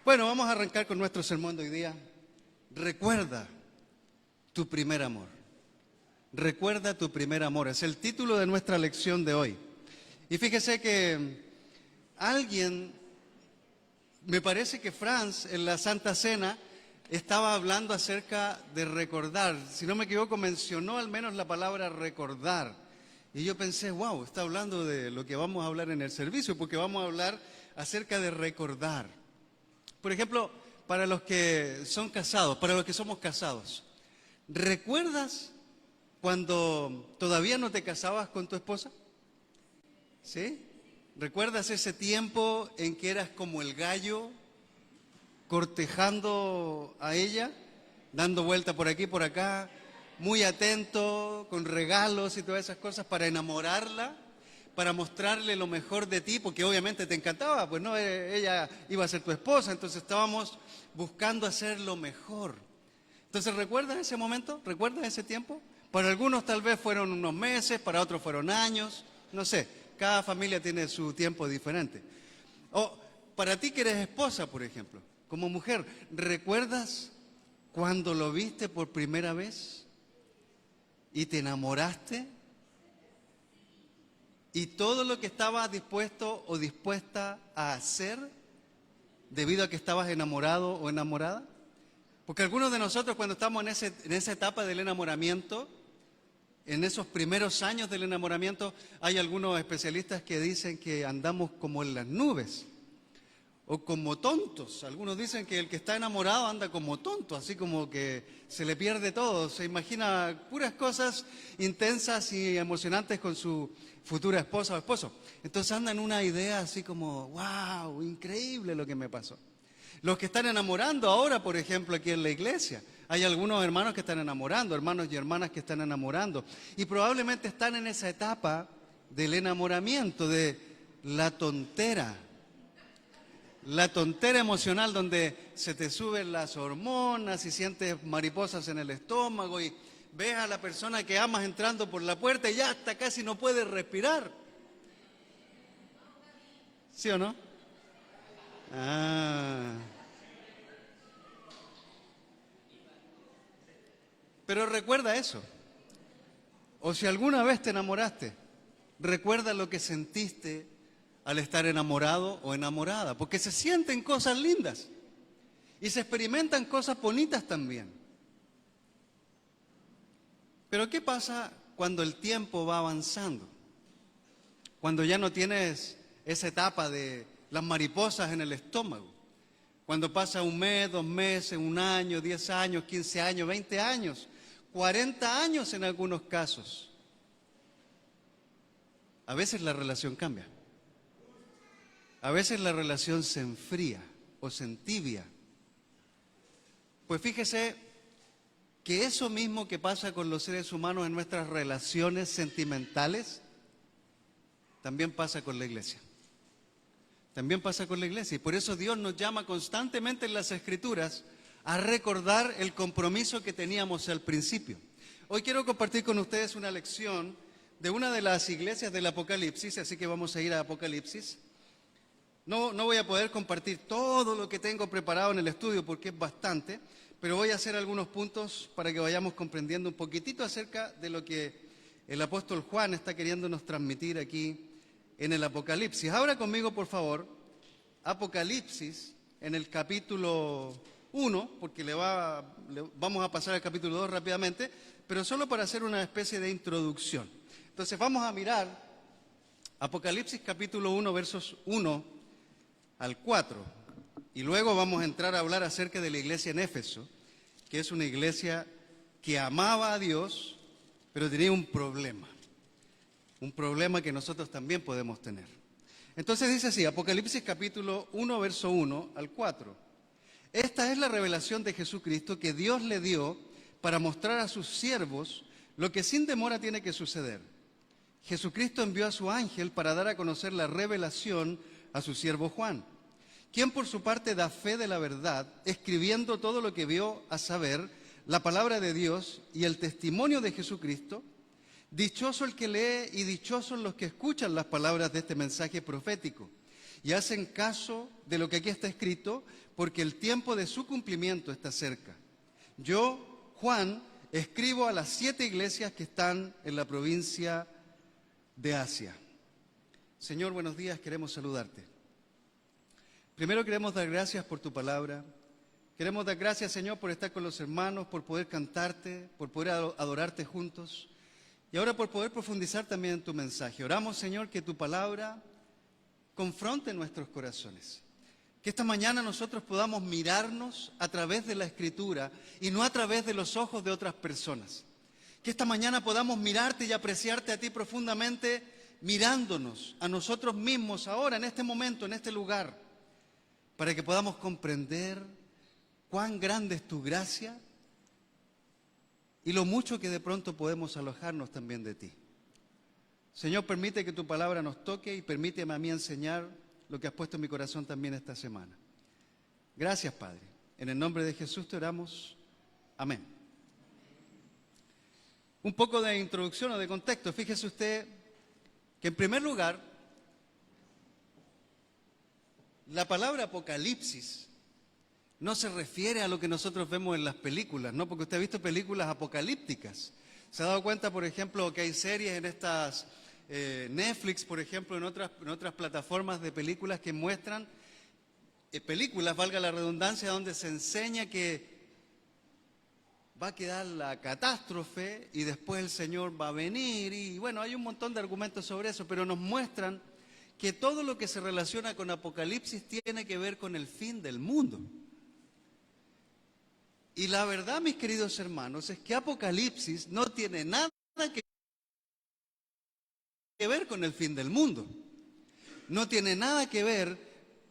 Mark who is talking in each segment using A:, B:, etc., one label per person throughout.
A: Bueno, vamos a arrancar con nuestro sermón de hoy día. Recuerda tu primer amor. Recuerda tu primer amor. Es el título de nuestra lección de hoy. Y fíjese que me parece que Franz en la Santa Cena estaba hablando acerca de recordar. Si no me equivoco, mencionó al menos la palabra recordar. Y yo pensé, wow, está hablando de lo que vamos a hablar en el servicio, porque vamos a hablar acerca de recordar. Por ejemplo, para los que son casados, para los que somos casados, ¿recuerdas cuando todavía no te casabas con tu esposa? ¿Sí? ¿Recuerdas ese tiempo en que eras como el gallo cortejando a ella, dando vuelta por aquí, por acá, muy atento, con regalos y todas esas cosas para enamorarla, para mostrarle lo mejor de ti, porque obviamente te encantaba, pues no, ella iba a ser tu esposa, entonces estábamos buscando hacer lo mejor. Entonces, ¿recuerdas ese momento? ¿Recuerdas ese tiempo? Para algunos tal vez fueron unos meses, para otros fueron años, no sé, cada familia tiene su tiempo diferente. O para ti que eres esposa, por ejemplo, como mujer, ¿recuerdas cuando lo viste por primera vez y te enamoraste? Y todo lo que estabas dispuesto o dispuesta a hacer debido a que estabas enamorado o enamorada. Porque algunos de nosotros cuando estamos en esa etapa del enamoramiento, en esos primeros años del enamoramiento, hay algunos especialistas que dicen que andamos como en las nubes o como tontos. Algunos dicen que el que está enamorado anda como tonto, así como que se le pierde todo, se imagina puras cosas intensas y emocionantes con su futura esposa o esposo. Entonces anda en una idea así como, wow, increíble lo que me pasó. Los que están enamorando ahora, por ejemplo, aquí en la iglesia, hay algunos hermanos que están enamorando, hermanos y hermanas que están enamorando, y probablemente están en esa etapa del enamoramiento, de la tontera emocional donde se te suben las hormonas y sientes mariposas en el estómago y ves a la persona que amas entrando por la puerta y ya hasta casi no puedes respirar. ¿Sí o no? Pero recuerda eso. O si alguna vez te enamoraste, recuerda lo que sentiste al estar enamorado o enamorada, porque se sienten cosas lindas y se experimentan cosas bonitas también. Pero ¿qué pasa cuando el tiempo va avanzando? Cuando ya no tienes esa etapa de las mariposas en el estómago. Cuando pasa un mes, 2 meses, 1 año, 10 años, 15 años, 20 años, 40 años en algunos casos. A veces la relación cambia. A veces la relación se enfría o se entibia. Pues fíjese que eso mismo que pasa con los seres humanos en nuestras relaciones sentimentales, también pasa con la iglesia. También pasa con la iglesia. Y por eso Dios nos llama constantemente en las Escrituras a recordar el compromiso que teníamos al principio. Hoy quiero compartir con ustedes una lección de una de las iglesias del Apocalipsis, así que vamos a ir a Apocalipsis. No voy a poder compartir todo lo que tengo preparado en el estudio porque es bastante, pero voy a hacer algunos puntos para que vayamos comprendiendo un poquitito acerca de lo que el apóstol Juan está queriéndonos transmitir aquí en el Apocalipsis. Ahora conmigo, por favor, Apocalipsis en el capítulo 1, porque vamos a pasar al capítulo 2 rápidamente, pero solo para hacer una especie de introducción. Entonces vamos a mirar Apocalipsis capítulo 1, versos 1 al 4, y luego vamos a entrar a hablar acerca de la iglesia en Éfeso, que es una iglesia que amaba a Dios, pero tenía un problema que nosotros también podemos tener. Entonces dice así, Apocalipsis capítulo 1, verso 1 al 4. Esta es la revelación de Jesucristo que Dios le dio para mostrar a sus siervos lo que sin demora tiene que suceder. Jesucristo envió a su ángel para dar a conocer la revelación a su siervo Juan, quien por su parte da fe de la verdad, escribiendo todo lo que vio, a saber, la palabra de Dios y el testimonio de Jesucristo. Dichoso el que lee y dichosos los que escuchan las palabras de este mensaje profético y hacen caso de lo que aquí está escrito, porque el tiempo de su cumplimiento está cerca. Yo, Juan, escribo a las 7 iglesias que están en la provincia de Asia. Señor, buenos días, queremos saludarte. Primero queremos dar gracias por tu palabra. Queremos dar gracias, Señor, por estar con los hermanos, por poder cantarte, por poder adorarte juntos y ahora por poder profundizar también en tu mensaje. Oramos, Señor, que tu palabra confronte nuestros corazones. Que esta mañana nosotros podamos mirarnos a través de la Escritura y no a través de los ojos de otras personas. Que esta mañana podamos mirarte y apreciarte a ti profundamente, mirándonos a nosotros mismos ahora, en este momento, en este lugar, para que podamos comprender cuán grande es tu gracia y lo mucho que de pronto podemos alojarnos también de ti. Señor, permite que tu palabra nos toque y permíteme a mí enseñar lo que has puesto en mi corazón también esta semana. Gracias, Padre. En el nombre de Jesús te oramos. Amén. Un poco de introducción o de contexto. Fíjese usted que en primer lugar, la palabra apocalipsis no se refiere a lo que nosotros vemos en las películas, ¿no? Porque usted ha visto películas apocalípticas. ¿Se ha dado cuenta, por ejemplo, que hay series en estas Netflix, por ejemplo, en otras plataformas de películas que muestran películas, valga la redundancia, donde se enseña que va a quedar la catástrofe y después el Señor va a venir? Y bueno, hay un montón de argumentos sobre eso, pero nos muestran que todo lo que se relaciona con Apocalipsis tiene que ver con el fin del mundo. Y la verdad, mis queridos hermanos, es que Apocalipsis no tiene nada que ver con el fin del mundo. No tiene nada que ver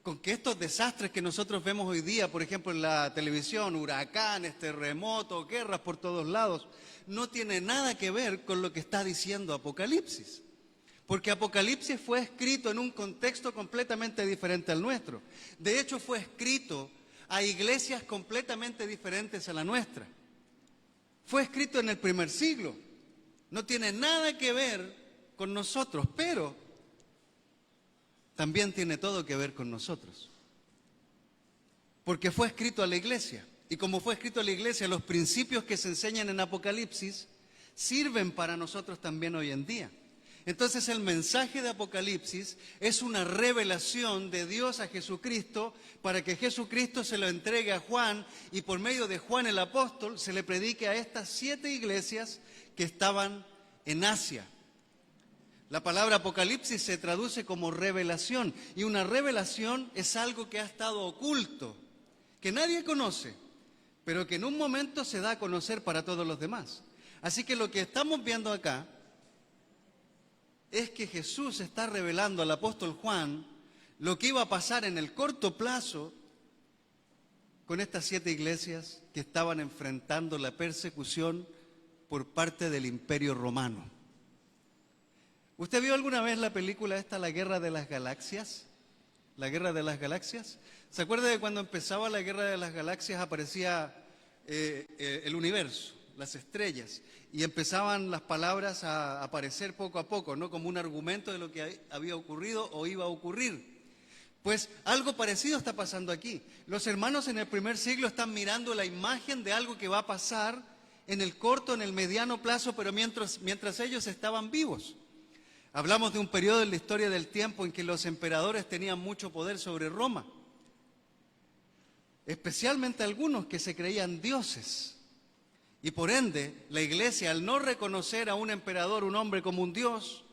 A: con que estos desastres que nosotros vemos hoy día, por ejemplo en la televisión, huracanes, terremotos, guerras por todos lados, no tiene nada que ver con lo que está diciendo Apocalipsis. Porque Apocalipsis fue escrito en un contexto completamente diferente al nuestro. De hecho, fue escrito a iglesias completamente diferentes a la nuestra. Fue escrito en el primer siglo. No tiene nada que ver con nosotros, pero también tiene todo que ver con nosotros. Porque fue escrito a la iglesia. Y como fue escrito a la iglesia, los principios que se enseñan en Apocalipsis sirven para nosotros también hoy en día. Entonces el mensaje de Apocalipsis es una revelación de Dios a Jesucristo para que Jesucristo se lo entregue a Juan y por medio de Juan el apóstol se le predique a estas 7 iglesias que estaban en Asia. La palabra Apocalipsis se traduce como revelación y una revelación es algo que ha estado oculto, que nadie conoce, pero que en un momento se da a conocer para todos los demás. Así que lo que estamos viendo acá es que Jesús está revelando al apóstol Juan lo que iba a pasar en el corto plazo con estas 7 iglesias que estaban enfrentando la persecución por parte del Imperio Romano. ¿Usted vio alguna vez la película esta, La Guerra de las Galaxias? ¿La Guerra de las Galaxias? ¿Se acuerda de cuando empezaba la Guerra de las Galaxias aparecía el universo, las estrellas, y empezaban las palabras a aparecer poco a poco, ¿no? Como un argumento de lo que había ocurrido o iba a ocurrir. Pues algo parecido está pasando aquí. Los hermanos en el primer siglo están mirando la imagen de algo que va a pasar en el corto, en el mediano plazo, pero mientras ellos estaban vivos. Hablamos de un periodo en la historia del tiempo en que los emperadores tenían mucho poder sobre Roma, especialmente algunos que se creían dioses. Y por ende, la iglesia, al no reconocer a un emperador, un hombre como un dios,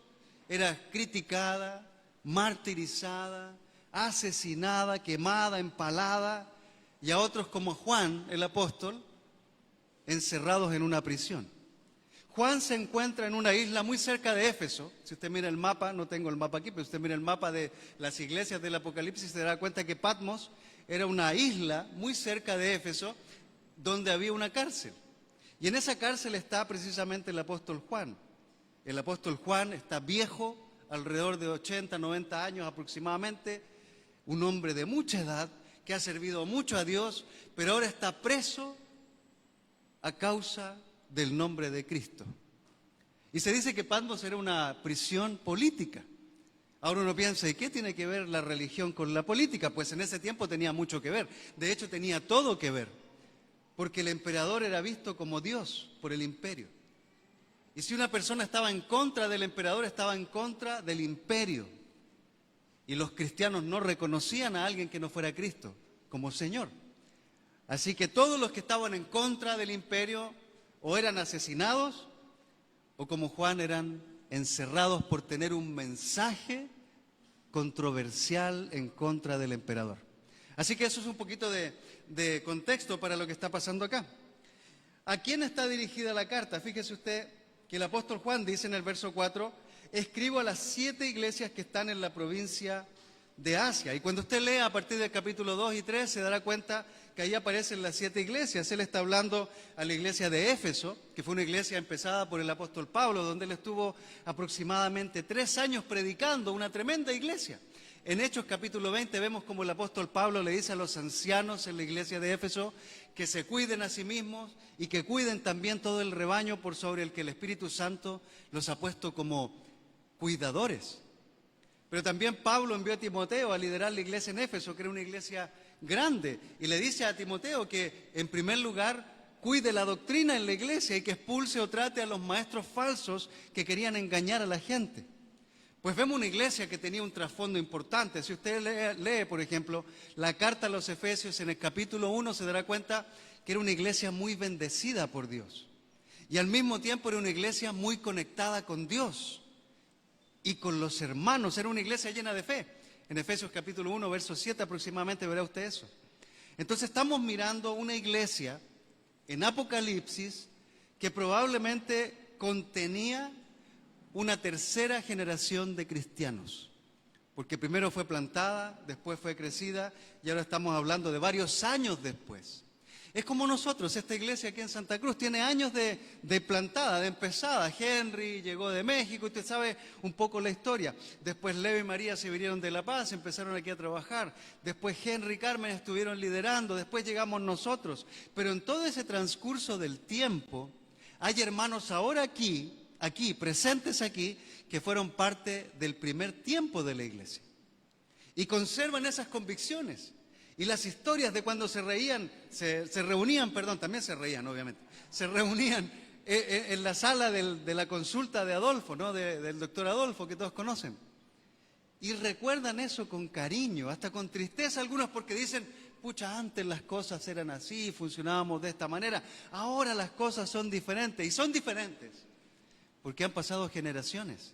A: era criticada, martirizada, asesinada, quemada, empalada, y a otros como Juan, el apóstol, encerrados en una prisión. Juan se encuentra en una isla muy cerca de Éfeso. Si usted mira el mapa, no tengo el mapa aquí, pero usted mira el mapa de las iglesias del Apocalipsis, se dará cuenta que Patmos era una isla muy cerca de Éfeso, donde había una cárcel. Y en esa cárcel está precisamente el apóstol Juan. El apóstol Juan está viejo, alrededor de 80, 90 años aproximadamente, un hombre de mucha edad que ha servido mucho a Dios, pero ahora está preso a causa del nombre de Cristo. Y se dice que Patmos era una prisión política. Ahora uno piensa, ¿y qué tiene que ver la religión con la política? Pues en ese tiempo tenía mucho que ver. De hecho, tenía todo que ver. Porque el emperador era visto como Dios por el imperio. Y si una persona estaba en contra del emperador, estaba en contra del imperio. Y los cristianos no reconocían a alguien que no fuera Cristo como Señor. Así que todos los que estaban en contra del imperio o eran asesinados o como Juan eran encerrados por tener un mensaje controversial en contra del emperador. Así que eso es un poquito de contexto para lo que está pasando acá. ¿A quién está dirigida la carta? Fíjese usted que el apóstol Juan dice en el verso 4, escribo a las 7 iglesias que están en la provincia de Asia. Y cuando usted lee a partir del capítulo 2 y 3, se dará cuenta que ahí aparecen las 7 iglesias. Él está hablando a la iglesia de Éfeso, que fue una iglesia empezada por el apóstol Pablo, donde él estuvo aproximadamente 3 años predicando, una tremenda iglesia. En Hechos capítulo 20 vemos como el apóstol Pablo le dice a los ancianos en la iglesia de Éfeso que se cuiden a sí mismos y que cuiden también todo el rebaño por sobre el que el Espíritu Santo los ha puesto como cuidadores. Pero también Pablo envió a Timoteo a liderar la iglesia en Éfeso, que era una iglesia grande, y le dice a Timoteo que en primer lugar cuide la doctrina en la iglesia y que expulse o trate a los maestros falsos que querían engañar a la gente. Pues vemos una iglesia que tenía un trasfondo importante. Si usted lee, por ejemplo, la carta a los Efesios en el capítulo 1, se dará cuenta que era una iglesia muy bendecida por Dios. Y al mismo tiempo era una iglesia muy conectada con Dios y con los hermanos. Era una iglesia llena de fe. En Efesios capítulo 1, verso 7 aproximadamente verá usted eso. Entonces estamos mirando una iglesia en Apocalipsis que probablemente contenía una tercera generación de cristianos. Porque primero fue plantada, después fue crecida y ahora estamos hablando de varios años después. Es como nosotros, esta iglesia aquí en Santa Cruz tiene años de plantada, de empezada. Henry llegó de México, usted sabe un poco la historia. Después Leo y María se vinieron de La Paz, empezaron aquí a trabajar. Después Henry y Carmen estuvieron liderando, después llegamos nosotros. Pero en todo ese transcurso del tiempo, hay hermanos ahora aquí, presentes aquí, que fueron parte del primer tiempo de la iglesia. Y conservan esas convicciones. Y las historias de cuando se reunían, también se reían, obviamente. Se reunían en la sala de la consulta de Adolfo, ¿no? Del doctor Adolfo, que todos conocen. Y recuerdan eso con cariño, hasta con tristeza algunos, porque dicen, pucha, antes las cosas eran así, funcionábamos de esta manera. Ahora las cosas son diferentes, y son diferentes, porque han pasado generaciones.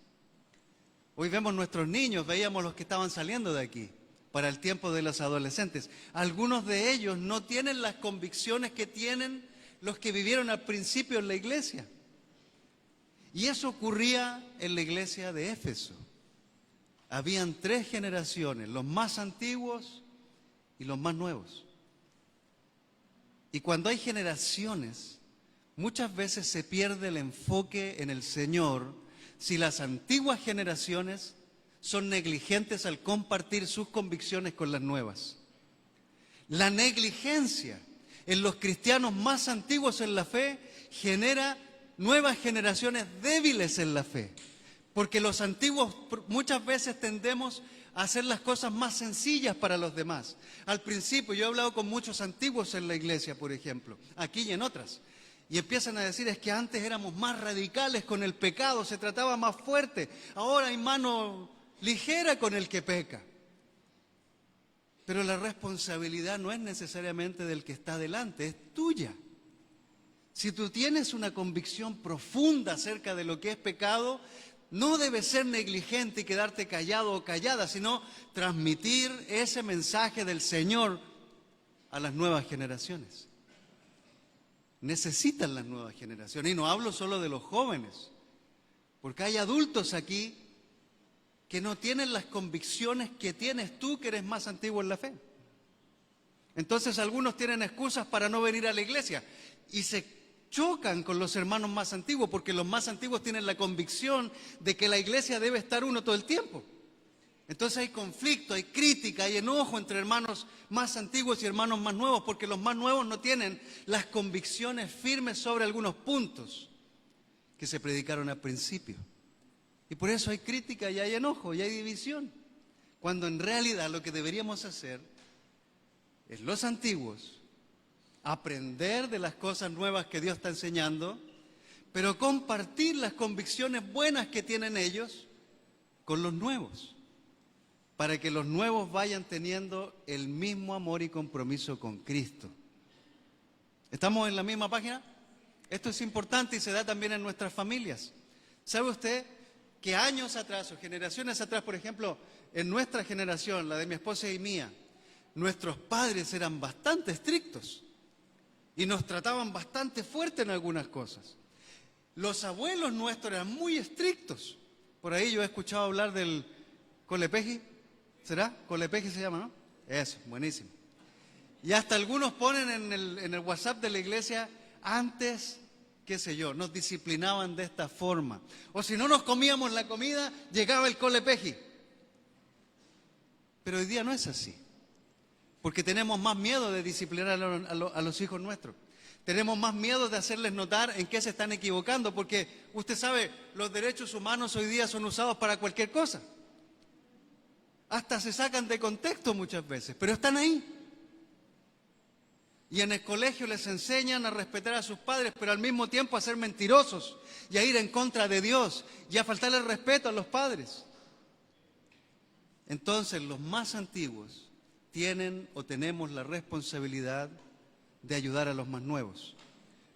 A: Hoy vemos nuestros niños, veíamos los que estaban saliendo de aquí para el tiempo de los adolescentes. Algunos de ellos no tienen las convicciones que tienen los que vivieron al principio en la iglesia. Y eso ocurría en la iglesia de Éfeso. Habían 3 generaciones, los más antiguos y los más nuevos. Y cuando hay generaciones, muchas veces se pierde el enfoque en el Señor si las antiguas generaciones son negligentes al compartir sus convicciones con las nuevas. La negligencia en los cristianos más antiguos en la fe genera nuevas generaciones débiles en la fe, porque los antiguos muchas veces tendemos a hacer las cosas más sencillas para los demás. Al principio, yo he hablado con muchos antiguos en la iglesia, por ejemplo, aquí y en otras, y empiezan a decir, es que antes éramos más radicales con el pecado, se trataba más fuerte, ahora hay mano ligera con el que peca. Pero la responsabilidad no es necesariamente del que está delante, es tuya. Si tú tienes una convicción profunda acerca de lo que es pecado, no debes ser negligente y quedarte callado o callada, sino transmitir ese mensaje del Señor a las nuevas generaciones. Necesitan las nuevas generaciones, y no hablo solo de los jóvenes, porque hay adultos aquí que no tienen las convicciones que tienes tú, que eres más antiguo en la fe. Entonces algunos tienen excusas para no venir a la iglesia y se chocan con los hermanos más antiguos, porque los más antiguos tienen la convicción de que la iglesia debe estar uno todo el tiempo. Entonces hay conflicto, hay crítica, hay enojo entre hermanos más antiguos y hermanos más nuevos, porque los más nuevos no tienen las convicciones firmes sobre algunos puntos que se predicaron al principio. Y por eso hay crítica y hay enojo y hay división. Cuando en realidad lo que deberíamos hacer es los antiguos, aprender de las cosas nuevas que Dios está enseñando, pero compartir las convicciones buenas que tienen ellos con los nuevos, para que los nuevos vayan teniendo el mismo amor y compromiso con Cristo. ¿Estamos en la misma página? Esto es importante y se da también en nuestras familias. ¿Sabe usted que años atrás o generaciones atrás, por ejemplo, en nuestra generación, la de mi esposa y mía, nuestros padres eran bastante estrictos y nos trataban bastante fuerte en algunas cosas? Los abuelos nuestros eran muy estrictos. Por ahí yo he escuchado hablar del colepeji. ¿Será? Colepeji se llama, ¿no? Eso, buenísimo. Y hasta algunos ponen en el WhatsApp de la iglesia, antes, qué sé yo, nos disciplinaban de esta forma. O si no nos comíamos la comida, llegaba el colepeji. Pero hoy día no es así. Porque tenemos más miedo de disciplinar a los hijos nuestros. Tenemos más miedo de hacerles notar en qué se están equivocando, porque usted sabe, los derechos humanos hoy día son usados para cualquier cosa. Hasta se sacan de contexto muchas veces, pero están ahí. Y en el colegio les enseñan a respetar a sus padres, pero al mismo tiempo a ser mentirosos y a ir en contra de Dios y a faltarle el respeto a los padres. Entonces, los más antiguos tienen o tenemos la responsabilidad de ayudar a los más nuevos,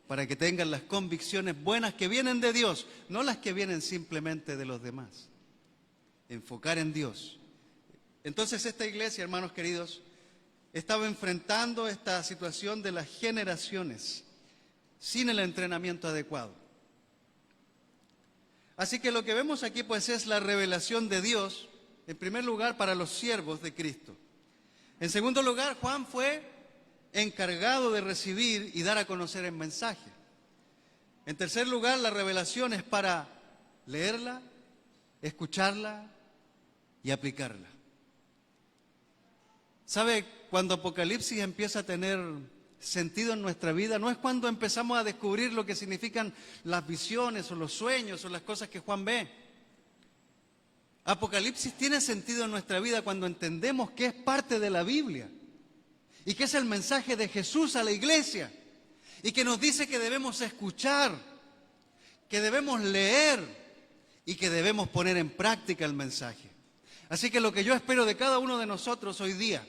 A: para que tengan las convicciones buenas que vienen de Dios, no las que vienen simplemente de los demás. Enfocar en Dios. Entonces esta iglesia, hermanos queridos, estaba enfrentando esta situación de las generaciones sin el entrenamiento adecuado. Así que lo que vemos aquí pues es la revelación de Dios, en primer lugar para los siervos de Cristo. En segundo lugar, Juan fue encargado de recibir y dar a conocer el mensaje. En tercer lugar, la revelación es para leerla, escucharla y aplicarla. ¿Sabe? Cuando Apocalipsis empieza a tener sentido en nuestra vida, no es cuando empezamos a descubrir lo que significan las visiones o los sueños o las cosas que Juan ve. Apocalipsis tiene sentido en nuestra vida cuando entendemos que es parte de la Biblia y que es el mensaje de Jesús a la iglesia y que nos dice que debemos escuchar, que debemos leer y que debemos poner en práctica el mensaje. Así que lo que yo espero de cada uno de nosotros hoy día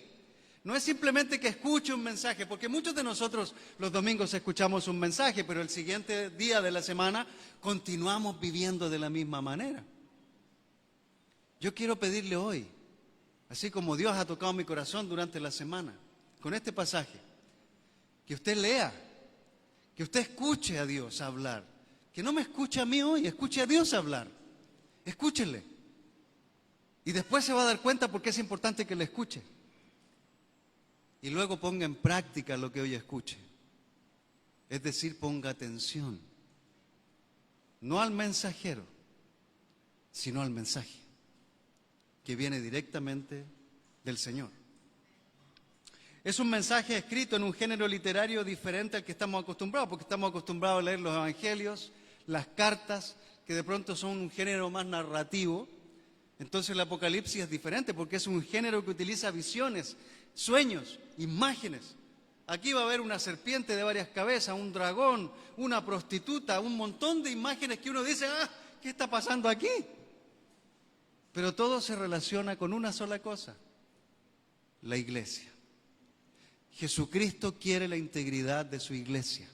A: no es simplemente que escuche un mensaje, porque muchos de nosotros los domingos escuchamos un mensaje, pero el siguiente día de la semana continuamos viviendo de la misma manera. Yo quiero pedirle hoy, así como Dios ha tocado mi corazón durante la semana, con este pasaje, que usted lea, que usted escuche a Dios hablar, que no me escuche a mí hoy, escuche a Dios hablar, escúchele. Y después se va a dar cuenta por qué es importante que le escuche. Y luego ponga en práctica lo que hoy escuche. Es decir, ponga atención, no al mensajero, sino al mensaje, que viene directamente del Señor. Es un mensaje escrito en un género literario diferente al que estamos acostumbrados, porque estamos acostumbrados a leer los evangelios, las cartas, que de pronto son un género más narrativo. Entonces el Apocalipsis es diferente, porque es un género que utiliza visiones, sueños, imágenes. Aquí va a haber una serpiente de varias cabezas, un dragón, una prostituta, un montón de imágenes que uno dice, ¿qué está pasando aquí? Pero todo se relaciona con una sola cosa, la iglesia. Jesucristo quiere la integridad de su iglesia.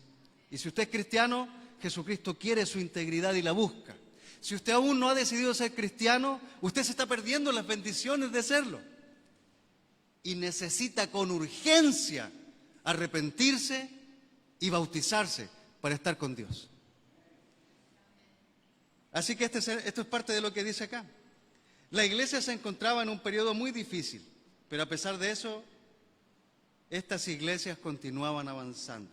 A: Y si usted es cristiano, Jesucristo quiere su integridad y la busca. Si usted aún no ha decidido ser cristiano, usted se está perdiendo las bendiciones de serlo. Y necesita con urgencia arrepentirse y bautizarse para estar con Dios. Así que esto es parte de lo que dice acá. La iglesia se encontraba en un periodo muy difícil, pero a pesar de eso, estas iglesias continuaban avanzando.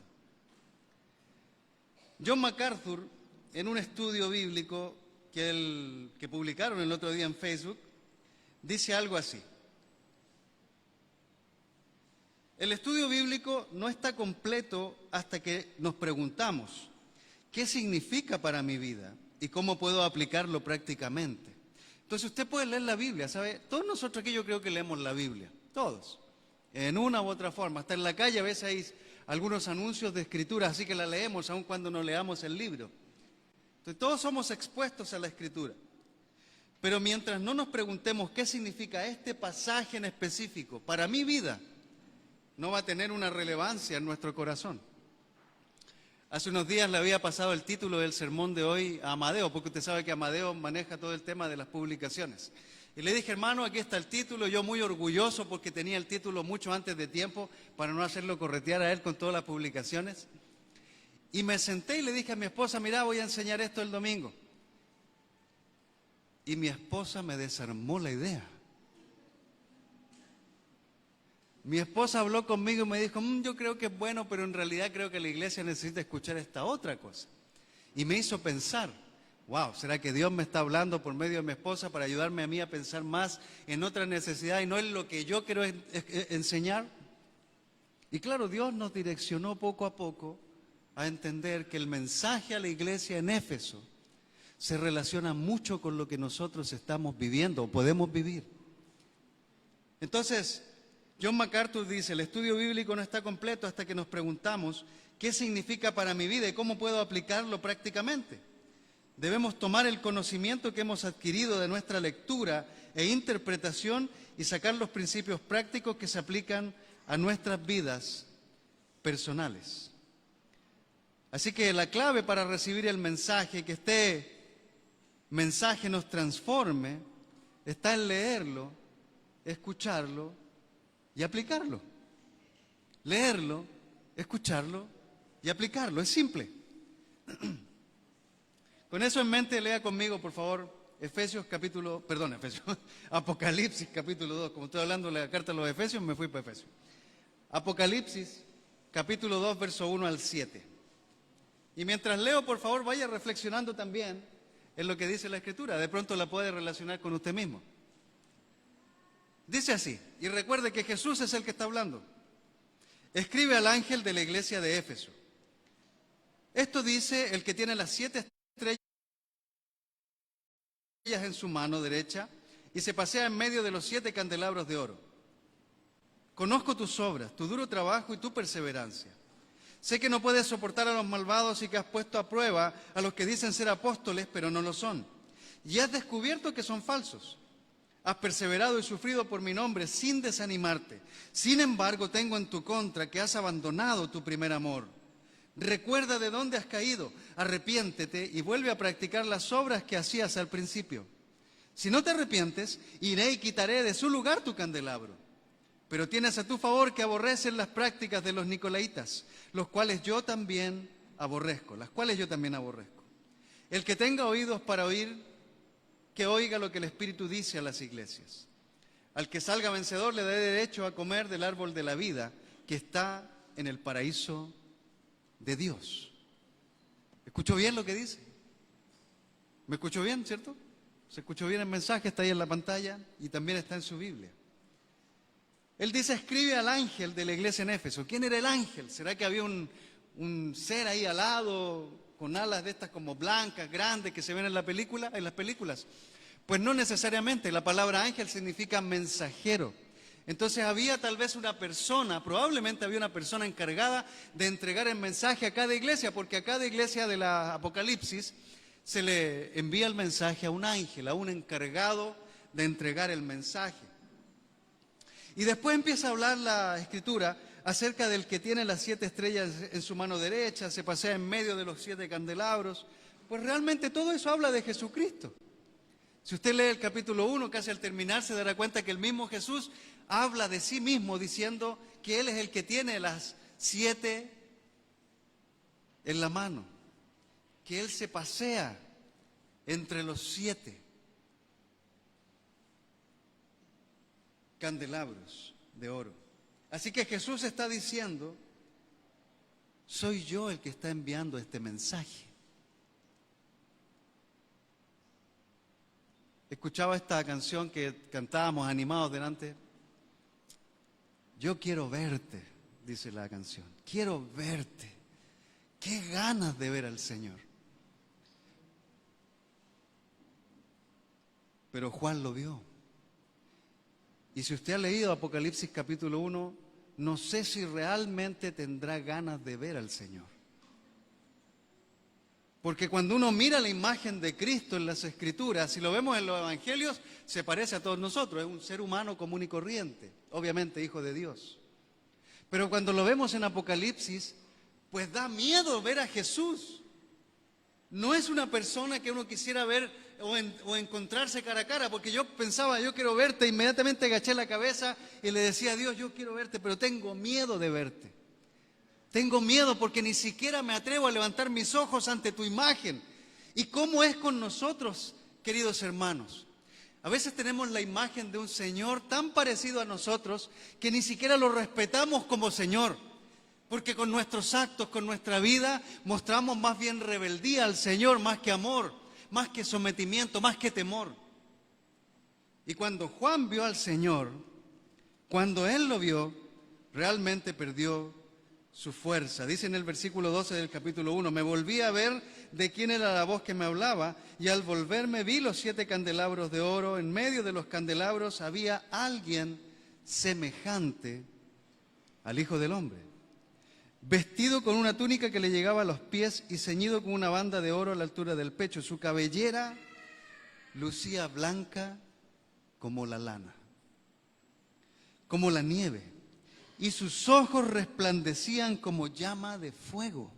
A: John MacArthur, en un estudio bíblico que publicaron el otro día en Facebook, dice algo así: el estudio bíblico no está completo hasta que nos preguntamos, ¿qué significa para mi vida y cómo puedo aplicarlo prácticamente? Entonces usted puede leer la Biblia, ¿sabe? Todos nosotros aquí yo creo que leemos la Biblia, todos, en una u otra forma. Hasta en la calle a veces hay algunos anuncios de escritura, así que la leemos aun cuando no leamos el libro. Entonces todos somos expuestos a la escritura. Pero mientras no nos preguntemos qué significa este pasaje en específico para mi vida, no va a tener una relevancia en nuestro corazón. Hace unos días le había pasado el título del sermón de hoy a Amadeo, porque usted sabe que Amadeo maneja todo el tema de las publicaciones. Y le dije, hermano, aquí está el título, yo muy orgulloso porque tenía el título mucho antes de tiempo para no hacerlo corretear a él con todas las publicaciones. Y me senté y le dije a mi esposa, mira, voy a enseñar esto el domingo. Y mi esposa me desarmó la idea. Mi esposa habló conmigo y me dijo, yo creo que es bueno, pero en realidad creo que la iglesia necesita escuchar esta otra cosa. Y me hizo pensar, wow, ¿será que Dios me está hablando por medio de mi esposa para ayudarme a mí a pensar más en otra necesidad y no en lo que yo quiero enseñar? Y claro, Dios nos direccionó poco a poco a entender que el mensaje a la iglesia en Éfeso se relaciona mucho con lo que nosotros estamos viviendo o podemos vivir. Entonces, John MacArthur dice, el estudio bíblico no está completo hasta que nos preguntamos qué significa para mi vida y cómo puedo aplicarlo prácticamente. Debemos tomar el conocimiento que hemos adquirido de nuestra lectura e interpretación y sacar los principios prácticos que se aplican a nuestras vidas personales. Así que la clave para recibir el mensaje, que este mensaje nos transforme, está en leerlo, escucharlo y aplicarlo. Leerlo, escucharlo y aplicarlo. Es simple. Con eso en mente, lea conmigo, por favor, Apocalipsis capítulo 2. Como estoy hablando de la carta a los Efesios, me fui para Efesios. Apocalipsis capítulo 2, verso 1 al 7. Y mientras leo, por favor, vaya reflexionando también en lo que dice la Escritura. De pronto la puede relacionar con usted mismo. Dice así, y recuerde que Jesús es el que está hablando. Escribe al ángel de la iglesia de Éfeso. Esto dice el que tiene las 7 estrellas en su mano derecha y se pasea en medio de los 7 candelabros de oro. Conozco tus obras, tu duro trabajo y tu perseverancia. Sé que no puedes soportar a los malvados y que has puesto a prueba a los que dicen ser apóstoles, pero no lo son. Y has descubierto que son falsos. Has perseverado y sufrido por mi nombre sin desanimarte. Sin embargo, tengo en tu contra que has abandonado tu primer amor. Recuerda de dónde has caído, arrepiéntete y vuelve a practicar las obras que hacías al principio. Si no te arrepientes, iré y quitaré de su lugar tu candelabro. Pero tienes a tu favor que aborrecen las prácticas de los nicolaitas, las cuales yo también aborrezco. El que tenga oídos para oír, que oiga lo que el Espíritu dice a las iglesias. Al que salga vencedor le daré derecho a comer del árbol de la vida que está en el paraíso de Dios. ¿Escuchó bien lo que dice? ¿Me escuchó bien, cierto? ¿Se escuchó bien el mensaje? Está ahí en la pantalla y también está en su Biblia. Él dice, escribe al ángel de la iglesia en Éfeso. ¿Quién era el ángel? ¿Será que había un ser ahí alado con alas de estas como blancas, grandes, que se ven en las películas? Pues no necesariamente. La palabra ángel significa mensajero. Entonces había tal vez una persona, probablemente había una persona encargada de entregar el mensaje a cada iglesia, porque a cada iglesia de la Apocalipsis se le envía el mensaje a un ángel, a un encargado de entregar el mensaje. Y después empieza a hablar la Escritura acerca del que tiene las 7 estrellas en su mano derecha, se pasea en medio de los 7 candelabros. Pues realmente todo eso habla de Jesucristo. Si usted lee el capítulo 1, casi al terminar, se dará cuenta que el mismo Jesús habla de sí mismo diciendo que Él es el que tiene las 7 en la mano, que Él se pasea entre los 7 candelabros de oro. Así que Jesús está diciendo, soy yo el que está enviando este mensaje. Escuchaba esta canción que cantábamos animados delante. Yo quiero verte, dice la canción. Quiero verte. Qué ganas de ver al Señor. pero Juan lo vio. Y si usted ha leído Apocalipsis capítulo 1, no sé si realmente tendrá ganas de ver al Señor. Porque cuando uno mira la imagen de Cristo en las Escrituras, si lo vemos en los Evangelios, se parece a todos nosotros, es un ser humano común y corriente, obviamente hijo de Dios. Pero cuando lo vemos en Apocalipsis, pues da miedo ver a Jesús. No es una persona que uno quisiera ver o encontrarse cara a cara, porque yo pensaba, yo quiero verte, inmediatamente agaché la cabeza y le decía a Dios, yo quiero verte, pero tengo miedo de verte. Tengo miedo porque ni siquiera me atrevo a levantar mis ojos ante tu imagen. ¿Y cómo es con nosotros, queridos hermanos? A veces tenemos la imagen de un Señor tan parecido a nosotros que ni siquiera lo respetamos como Señor. Porque con nuestros actos, con nuestra vida, mostramos más bien rebeldía al Señor, más que amor, más que sometimiento, más que temor. Y cuando Juan vio al Señor, cuando él lo vio, realmente perdió su fuerza. Dice en el versículo 12 del capítulo 1, me volví a ver de quién era la voz que me hablaba, y al volverme vi los 7 candelabros de oro. En medio de los candelabros había alguien semejante al Hijo del Hombre, vestido con una túnica que le llegaba a los pies y ceñido con una banda de oro a la altura del pecho. Su cabellera lucía blanca como la lana, como la nieve, y sus ojos resplandecían como llama de fuego.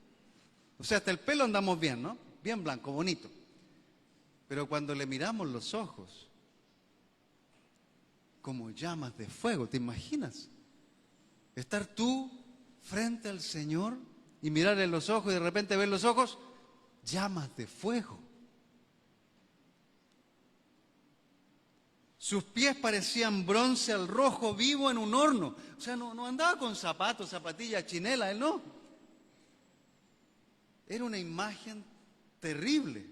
A: O sea, hasta el pelo andamos bien, ¿no? Bien blanco, bonito. Pero cuando le miramos los ojos, como llamas de fuego, ¿te imaginas? Estar tú frente al Señor y mirarle los ojos y de repente ver los ojos, llamas de fuego. Sus pies parecían bronce al rojo vivo en un horno. O sea, no andaba con zapatos, zapatillas, chinela, él no. Era una imagen terrible.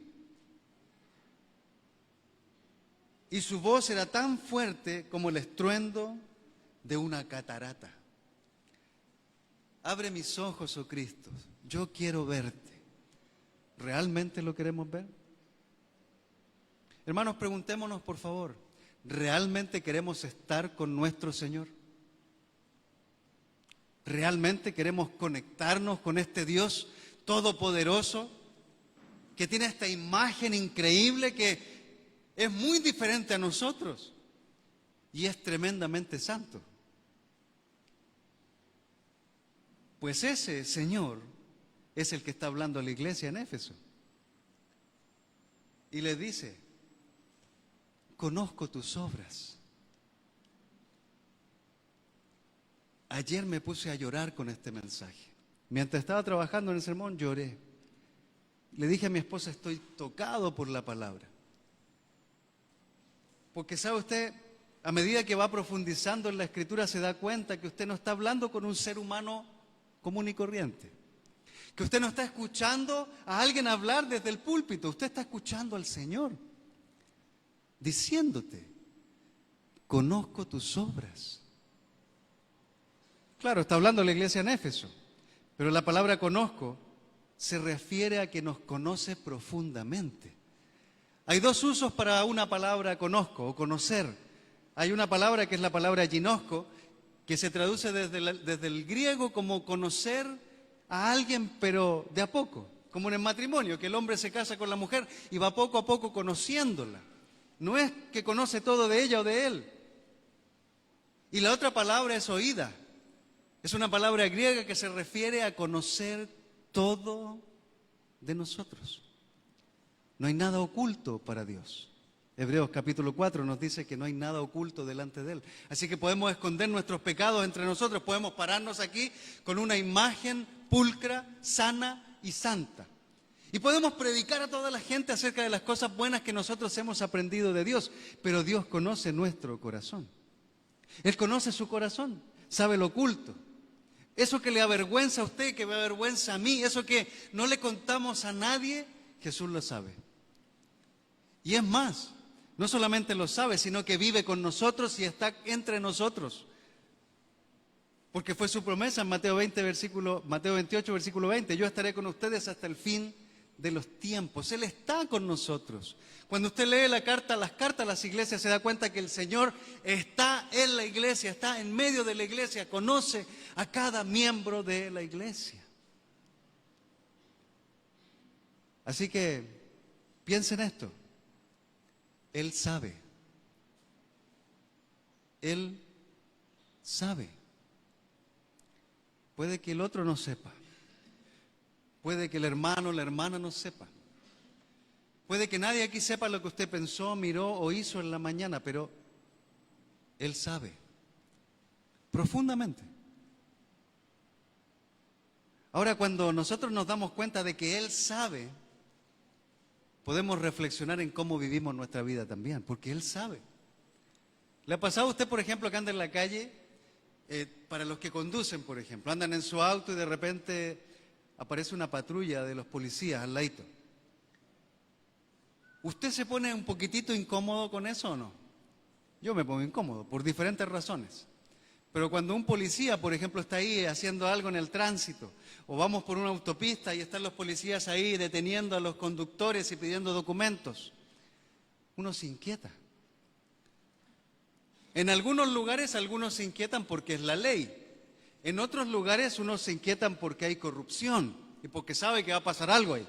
A: Y su voz era tan fuerte como el estruendo de una catarata. Abre mis ojos, oh Cristo, yo quiero verte. ¿Realmente lo queremos ver? Hermanos, preguntémonos por favor, ¿realmente queremos estar con nuestro Señor? ¿Realmente queremos conectarnos con este Dios todopoderoso que tiene esta imagen increíble que es muy diferente a nosotros y es tremendamente santo? Pues ese Señor es el que está hablando a la iglesia en Éfeso. Y le dice, conozco tus obras. Ayer me puse a llorar con este mensaje. Mientras estaba trabajando en el sermón, lloré. Le dije a mi esposa, estoy tocado por la palabra. Porque sabe usted, a medida que va profundizando en la Escritura se da cuenta que usted no está hablando con un ser humano común y corriente. Que usted no está escuchando a alguien hablar desde el púlpito, usted está escuchando al Señor, diciéndote, conozco tus obras. Claro, está hablando la iglesia en Éfeso, pero la palabra conozco se refiere a que nos conoce profundamente. Hay dos usos para una palabra conozco o conocer. Hay una palabra que es la palabra ginosco, que se traduce desde el griego como conocer a alguien, pero de a poco, como en el matrimonio, que el hombre se casa con la mujer y va poco a poco conociéndola. No es que conoce todo de ella o de él. Y la otra palabra es oída. Es una palabra griega que se refiere a conocer todo de nosotros. No hay nada oculto para Dios. Hebreos capítulo 4 nos dice que no hay nada oculto delante de Él. Así que podemos esconder nuestros pecados entre nosotros, podemos pararnos aquí con una imagen pulcra, sana y santa. Y podemos predicar a toda la gente acerca de las cosas buenas que nosotros hemos aprendido de Dios. Pero Dios conoce nuestro corazón. Él conoce su corazón, sabe lo oculto. Eso que le avergüenza a usted, que me avergüenza a mí, eso que no le contamos a nadie, Jesús lo sabe. Y es más, no solamente lo sabe, sino que vive con nosotros y está entre nosotros. Porque fue su promesa en Mateo 28, versículo 20. Yo estaré con ustedes hasta el fin de los tiempos. Él está con nosotros. Cuando usted lee las cartas a las iglesias, se da cuenta que el Señor está en la iglesia, está en medio de la iglesia, conoce a cada miembro de la iglesia. Así que piensen esto. Él sabe. Él sabe. Puede que el otro no sepa. Puede que el hermano o la hermana no sepa. Puede que nadie aquí sepa lo que usted pensó, miró o hizo en la mañana, pero Él sabe. Profundamente. Ahora, cuando nosotros nos damos cuenta de que Él sabe, podemos reflexionar en cómo vivimos nuestra vida también, porque Él sabe. ¿Le ha pasado a usted, por ejemplo, que anda en la calle? Para los que conducen, por ejemplo, andan en su auto y de repente aparece una patrulla de los policías al ladito. ¿Usted se pone un poquitito incómodo con eso o no? Yo me pongo incómodo por diferentes razones. Pero cuando un policía, por ejemplo, está ahí haciendo algo en el tránsito, o vamos por una autopista y están los policías ahí deteniendo a los conductores y pidiendo documentos, uno se inquieta. En algunos lugares algunos se inquietan porque es la ley. En otros lugares unos se inquietan porque hay corrupción y porque sabe que va a pasar algo ahí.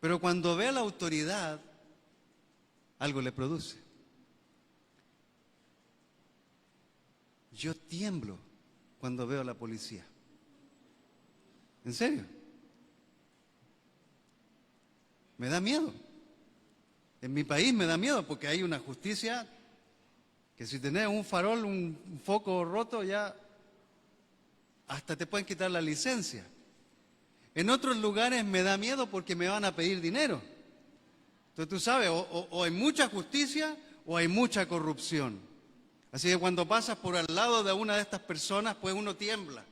A: Pero cuando ve a la autoridad, algo le produce. Yo tiemblo cuando veo a la policía. ¿En serio? Me da miedo. En mi país me da miedo porque hay una justicia que si tenés un farol, un foco roto, ya hasta te pueden quitar la licencia. En otros lugares me da miedo porque me van a pedir dinero. Entonces tú sabes, o hay mucha justicia o hay mucha corrupción. Así que cuando pasas por al lado de una de estas personas, pues uno tiembla.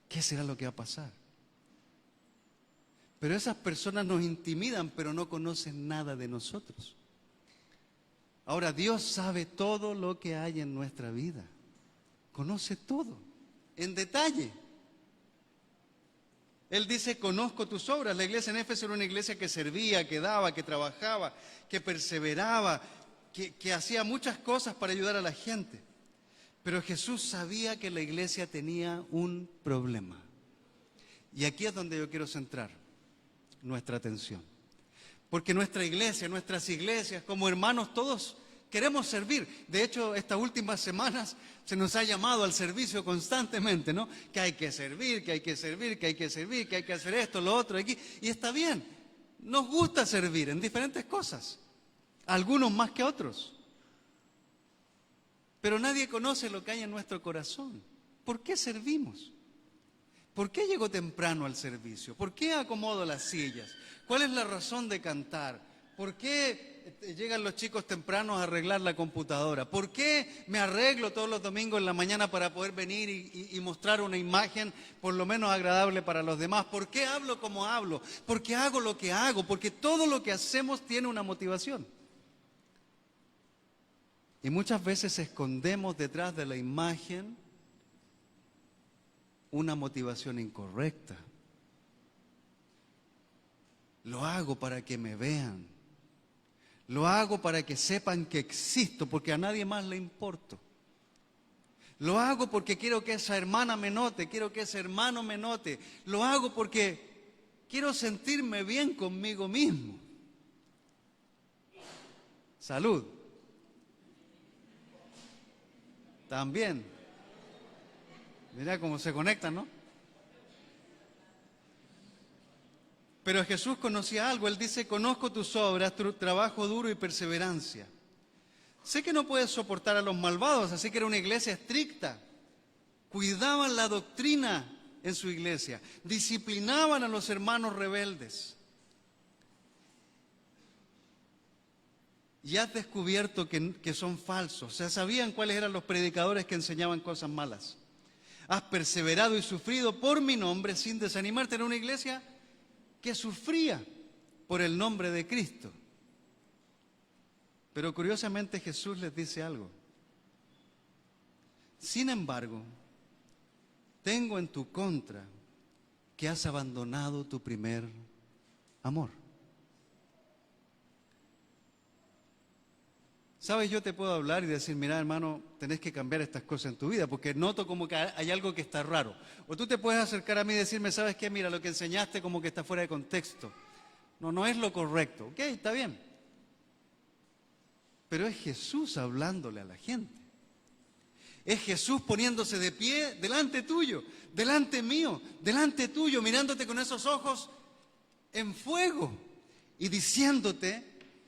A: ¿Qué será lo que va a pasar? Pero esas personas nos intimidan, pero no conocen nada de nosotros. Ahora, Dios sabe todo lo que hay en nuestra vida. Conoce todo, en detalle. Él dice, conozco tus obras. La iglesia en Éfeso era una iglesia que servía, que daba, que trabajaba, que perseveraba, que hacía muchas cosas para ayudar a la gente. Pero Jesús sabía que la iglesia tenía un problema. Y aquí es donde yo quiero centrar nuestra atención. Porque nuestra iglesia, nuestras iglesias, como hermanos, todos queremos servir. De hecho, estas últimas semanas se nos ha llamado al servicio constantemente, ¿no? Que hay que servir, que hay que servir, que hay que servir, que hay que hacer esto, lo otro, aquí. Y está bien, nos gusta servir en diferentes cosas, algunos más que otros. Pero nadie conoce lo que hay en nuestro corazón. ¿Por qué servimos? ¿Por qué llego temprano al servicio? ¿Por qué acomodo las sillas? ¿Cuál es la razón de cantar? ¿Por qué llegan los chicos tempranos a arreglar la computadora? ¿Por qué me arreglo todos los domingos en la mañana para poder venir y mostrar una imagen por lo menos agradable para los demás? ¿Por qué hablo como hablo? ¿Por qué hago lo que hago? Porque todo lo que hacemos tiene una motivación. Y muchas veces escondemos detrás de la imagen una motivación incorrecta. Lo hago para que me vean. Lo hago para que sepan que existo, porque a nadie más le importo. Lo hago porque quiero que esa hermana me note, quiero que ese hermano me note. Lo hago porque quiero sentirme bien conmigo mismo. Salud. También. Mira cómo se conectan, ¿no? Pero Jesús conocía algo. Él dice, conozco tus obras, tu trabajo duro y perseverancia. Sé que no puedes soportar a los malvados, así que era una iglesia estricta. Cuidaban la doctrina en su iglesia. Disciplinaban a los hermanos rebeldes. Y has descubierto que son falsos. O sea, sabían cuáles eran los predicadores que enseñaban cosas malas. Has perseverado y sufrido por mi nombre sin desanimarte. Era una iglesia que sufría por el nombre de Cristo. Pero curiosamente Jesús les dice algo. Sin embargo, tengo en tu contra que has abandonado tu primer amor. ¿Sabes? Yo te puedo hablar y decir, mira, hermano, tenés que cambiar estas cosas en tu vida, porque noto como que hay algo que está raro. O tú te puedes acercar a mí y decirme, ¿sabes qué? Mira, lo que enseñaste como que está fuera de contexto. No, no es lo correcto. Ok, está bien. Pero es Jesús hablándole a la gente. Es Jesús poniéndose de pie delante tuyo, delante mío, delante tuyo, mirándote con esos ojos en fuego y diciéndote: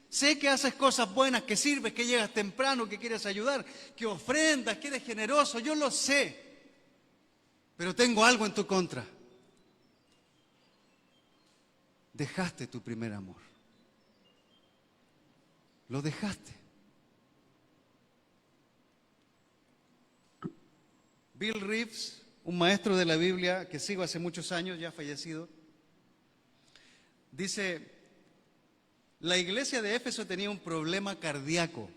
A: sé que haces cosas buenas, que sirves, que llegas temprano, que quieres ayudar, que ofrendas, que eres generoso, yo lo sé, pero tengo algo en tu contra. Dejaste tu primer amor. Lo dejaste. Bill Reeves, un maestro de la Biblia que sigo hace muchos años, ya fallecido, dice: la iglesia de Éfeso tenía un problema cardíaco.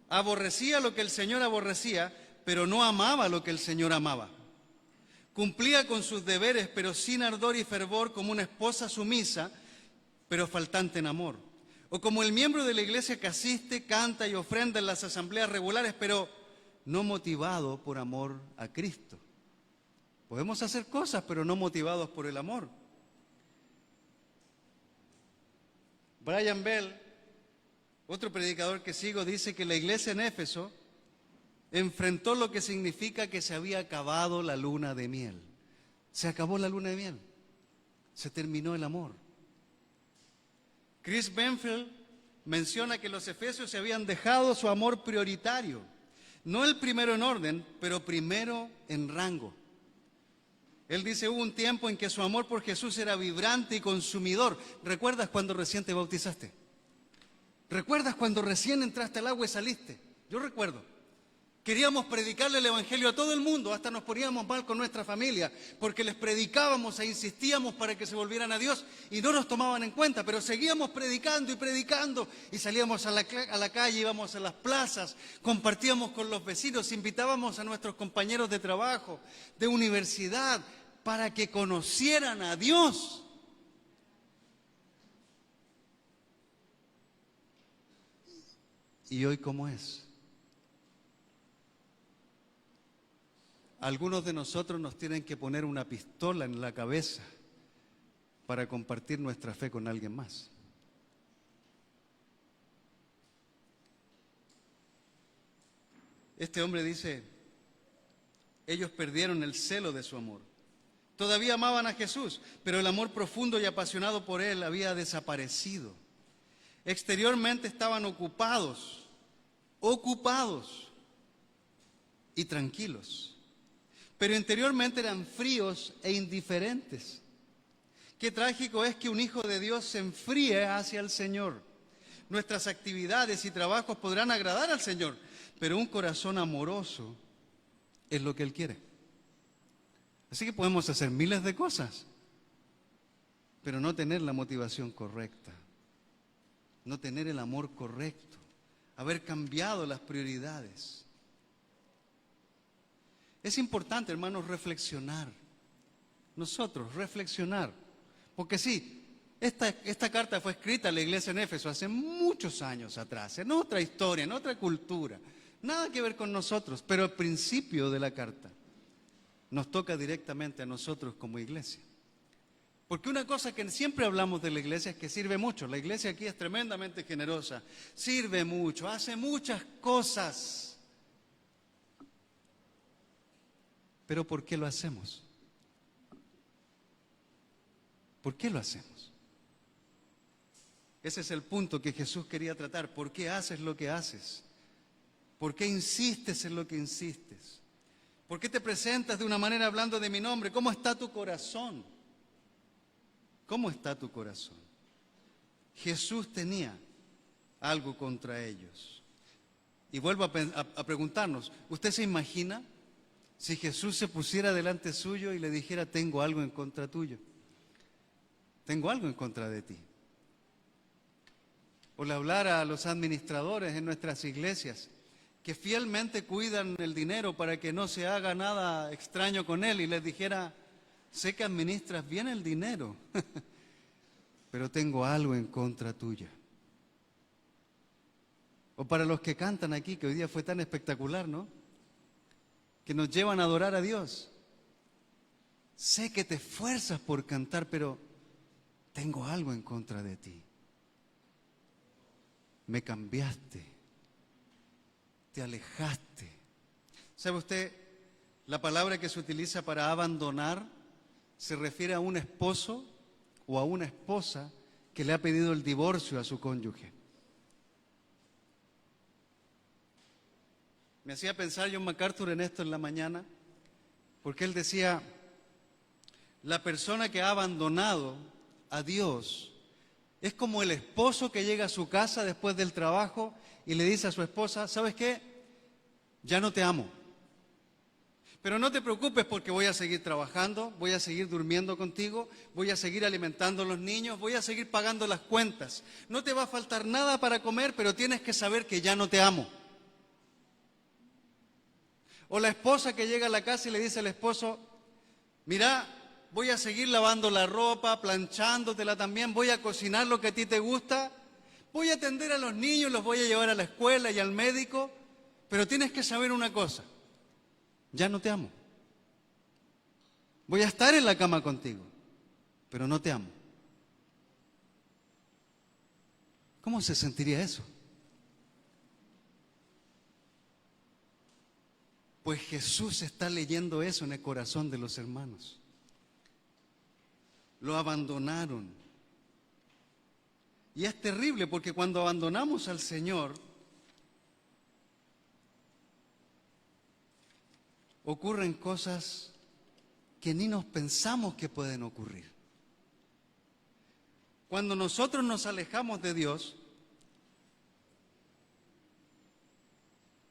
A: Aborrecía lo que el Señor aborrecía, pero no amaba lo que el Señor amaba. Cumplía con sus deberes, pero sin ardor y fervor, como una esposa sumisa, pero faltante en amor. O como el miembro de la iglesia que asiste, canta y ofrenda en las asambleas regulares, pero no motivado por amor a Cristo. Podemos hacer cosas, pero no motivados por el amor. Brian Bell, otro predicador que sigo, dice que la iglesia en Éfeso enfrentó lo que significa que se había acabado la luna de miel. Se acabó la luna de miel. Se terminó el amor. Chris Benfield menciona que los efesios se habían dejado su amor prioritario. No el primero en orden, pero primero en rango. Él dice: hubo un tiempo en que su amor por Jesús era vibrante y consumidor. ¿Recuerdas cuando recién te bautizaste? ¿Recuerdas cuando recién entraste al agua y saliste? Yo recuerdo. Queríamos predicarle el evangelio a todo el mundo, hasta nos poníamos mal con nuestra familia, porque les predicábamos e insistíamos para que se volvieran a Dios y no nos tomaban en cuenta, pero seguíamos predicando y predicando, y salíamos a la calle, íbamos a las plazas, compartíamos con los vecinos, invitábamos a nuestros compañeros de trabajo, de universidad, para que conocieran a Dios. ¿Y hoy cómo es? Algunos de nosotros nos tienen que poner una pistola en la cabeza para compartir nuestra fe con alguien más. Este hombre dice: ellos perdieron el celo de su amor. Todavía amaban a Jesús, pero el amor profundo y apasionado por Él había desaparecido. Exteriormente estaban ocupados y tranquilos, pero interiormente eran fríos e indiferentes. Qué trágico es que un hijo de Dios se enfríe hacia el Señor. Nuestras actividades y trabajos podrán agradar al Señor, pero un corazón amoroso es lo que Él quiere. Así que podemos hacer miles de cosas, pero no tener la motivación correcta, no tener el amor correcto, haber cambiado las prioridades. Es importante, hermanos, reflexionar. Nosotros, reflexionar. Porque sí, esta carta fue escrita a la iglesia en Éfeso hace muchos años atrás, en otra historia, en otra cultura. Nada que ver con nosotros, pero el principio de la carta nos toca directamente a nosotros como iglesia. Porque una cosa que siempre hablamos de la iglesia es que sirve mucho. La iglesia aquí es tremendamente generosa, sirve mucho, hace muchas cosas. Pero ¿por qué lo hacemos? ¿Por qué lo hacemos? Ese es el punto que Jesús quería tratar. ¿Por qué haces lo que haces? ¿Por qué insistes en lo que insistes? ¿Por qué te presentas de una manera hablando de mi nombre? ¿Cómo está tu corazón? ¿Cómo está tu corazón? Jesús tenía algo contra ellos. Y vuelvo a preguntarnos, ¿usted se imagina si Jesús se pusiera delante suyo y le dijera: tengo algo en contra tuyo, tengo algo en contra de ti? O le hablara a los administradores en nuestras iglesias que fielmente cuidan el dinero para que no se haga nada extraño con él y les dijera: sé que administras bien el dinero, pero tengo algo en contra tuya. O para los que cantan aquí, que hoy día fue tan espectacular, ¿no? Que nos llevan a adorar a Dios. Sé que te esfuerzas por cantar, pero tengo algo en contra de ti. Me cambiaste, te alejaste. ¿Sabe usted? La palabra que se utiliza para abandonar se refiere a un esposo o a una esposa que le ha pedido el divorcio a su cónyuge. Me hacía pensar John MacArthur en esto en la mañana, porque él decía, la persona que ha abandonado a Dios es como el esposo que llega a su casa después del trabajo y le dice a su esposa, ¿sabes qué? Ya no te amo. Pero no te preocupes porque voy a seguir trabajando, voy a seguir durmiendo contigo, voy a seguir alimentando a los niños, voy a seguir pagando las cuentas. No te va a faltar nada para comer, pero tienes que saber que ya no te amo. O la esposa que llega a la casa y le dice al esposo, mira, voy a seguir lavando la ropa, planchándotela también, voy a cocinar lo que a ti te gusta, voy a atender a los niños, los voy a llevar a la escuela y al médico, pero tienes que saber una cosa, ya no te amo. Voy a estar en la cama contigo, pero no te amo. ¿Cómo se sentiría eso? Pues Jesús está leyendo eso en el corazón de los hermanos. Lo abandonaron. Y es terrible porque cuando abandonamos al Señor, ocurren cosas que ni nos pensamos que pueden ocurrir. Cuando nosotros nos alejamos de Dios,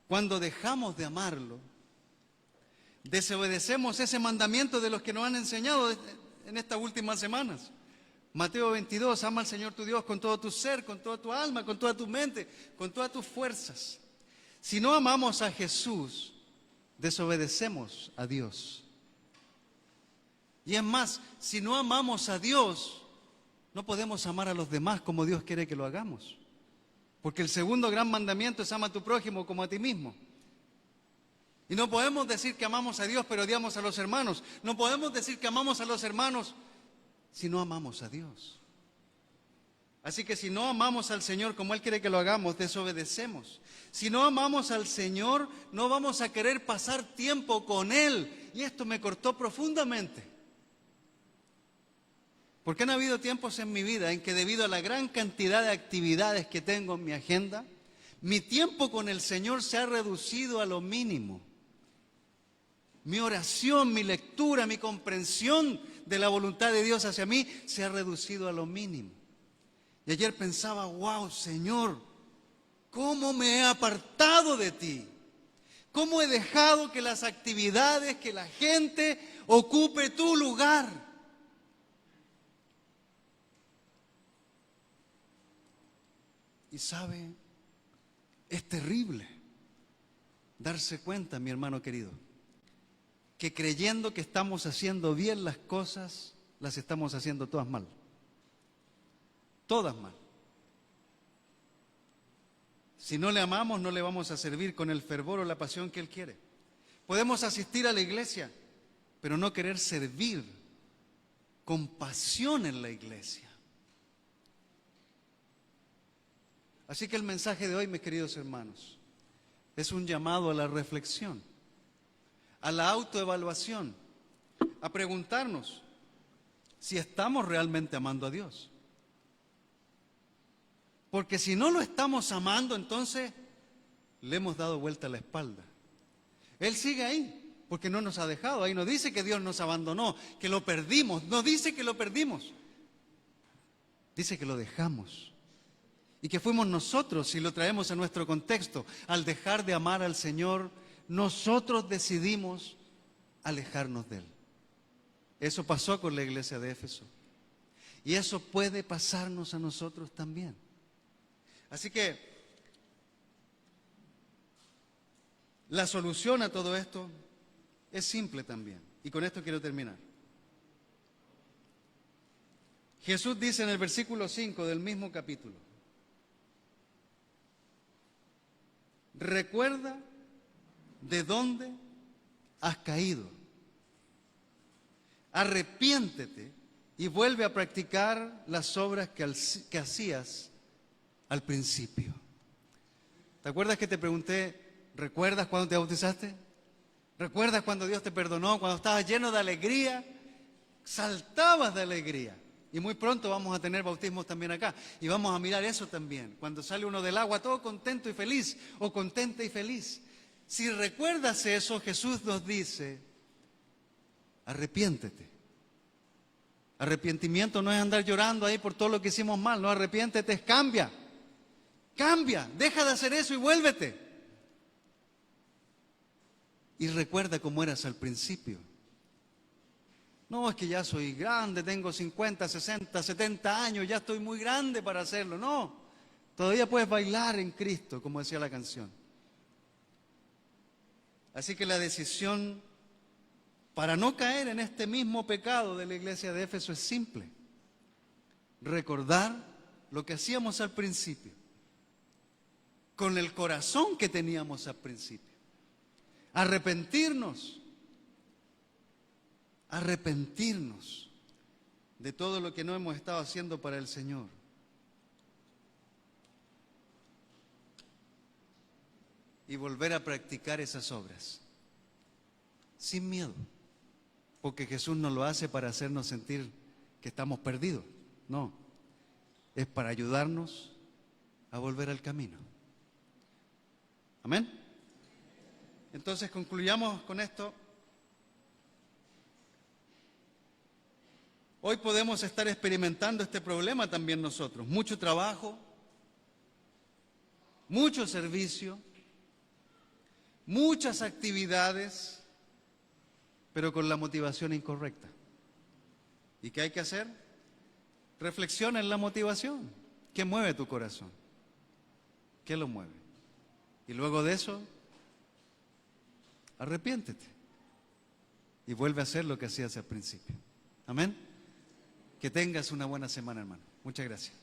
A: cuando dejamos de amarlo, desobedecemos ese mandamiento de los que nos han enseñado en estas últimas semanas. Mateo 22, ama al Señor tu Dios con todo tu ser, con toda tu alma, con toda tu mente, con todas tus fuerzas. Si no amamos a Jesús, desobedecemos a Dios. Y es más, si no amamos a Dios, no podemos amar a los demás como Dios quiere que lo hagamos. Porque el segundo gran mandamiento es ama a tu prójimo como a ti mismo. Y no podemos decir que amamos a Dios pero odiamos a los hermanos. No podemos decir que amamos a los hermanos si no amamos a Dios. Así que si no amamos al Señor como Él quiere que lo hagamos, desobedecemos. Si no amamos al Señor, no vamos a querer pasar tiempo con Él. Y esto me cortó profundamente. Porque han habido tiempos en mi vida en que debido a la gran cantidad de actividades que tengo en mi agenda, mi tiempo con el Señor se ha reducido a lo mínimo. Mi oración, mi lectura, mi comprensión de la voluntad de Dios hacia mí se ha reducido a lo mínimo. Y ayer pensaba, wow, Señor, ¿cómo me he apartado de ti? ¿Cómo he dejado que las actividades, que la gente ocupe tu lugar? Y sabe, es terrible darse cuenta, mi hermano querido, que creyendo que estamos haciendo bien las cosas, las estamos haciendo todas mal. Todas mal. Si no le amamos, no le vamos a servir con el fervor o la pasión que Él quiere. Podemos asistir a la iglesia, pero no querer servir con pasión en la iglesia. Así que el mensaje de hoy, mis queridos hermanos, es un llamado a la reflexión, a la autoevaluación, a preguntarnos si estamos realmente amando a Dios. Porque si no lo estamos amando, entonces le hemos dado vuelta a la espalda. Él sigue ahí, porque no nos ha dejado. Ahí no dice que Dios nos abandonó, que lo perdimos. No dice que lo perdimos. Dice que lo dejamos. Y que fuimos nosotros, si lo traemos a nuestro contexto, al dejar de amar al Señor, nosotros decidimos alejarnos de Él. Eso pasó con la iglesia de Éfeso. Y eso puede pasarnos a nosotros también. Así que la solución a todo esto es simple también. Y con esto quiero terminar. Jesús dice en el versículo 5 del mismo capítulo: recuerda de dónde has caído. Arrepiéntete y vuelve a practicar las obras que hacías al principio. ¿Te acuerdas que te pregunté, ¿recuerdas cuando te bautizaste? ¿Recuerdas cuando Dios te perdonó? Cuando estabas lleno de alegría, saltabas de alegría. Y muy pronto vamos a tener bautismos también acá. Y vamos a mirar eso también. Cuando sale uno del agua todo contento y feliz, o contenta y feliz. Si recuerdas eso, Jesús nos dice: arrepiéntete. Arrepentimiento no es andar llorando ahí por todo lo que hicimos mal. No, arrepiéntete es cambia. Cambia, deja de hacer eso y vuélvete. Y recuerda cómo eras al principio. No, es que ya soy grande, tengo 50, 60, 70 años, ya estoy muy grande para hacerlo. No, todavía puedes bailar en Cristo, como decía la canción. Así que la decisión para no caer en este mismo pecado de la iglesia de Éfeso es simple: recordar lo que hacíamos al principio, con el corazón que teníamos al principio. Arrepentirnos de todo lo que no hemos estado haciendo para el Señor. Y volver a practicar esas obras, sin miedo, porque Jesús no lo hace para hacernos sentir que estamos perdidos, no, es para ayudarnos a volver al camino. Amén. Entonces concluyamos con esto. Hoy podemos estar experimentando este problema también nosotros. Mucho trabajo, mucho servicio, muchas actividades, pero con la motivación incorrecta. ¿Y qué hay que hacer? Reflexiona en la motivación. ¿Qué mueve tu corazón? ¿Qué lo mueve? Y luego de eso, arrepiéntete y vuelve a hacer lo que hacías al principio. Amén. Que tengas una buena semana, hermano. Muchas gracias.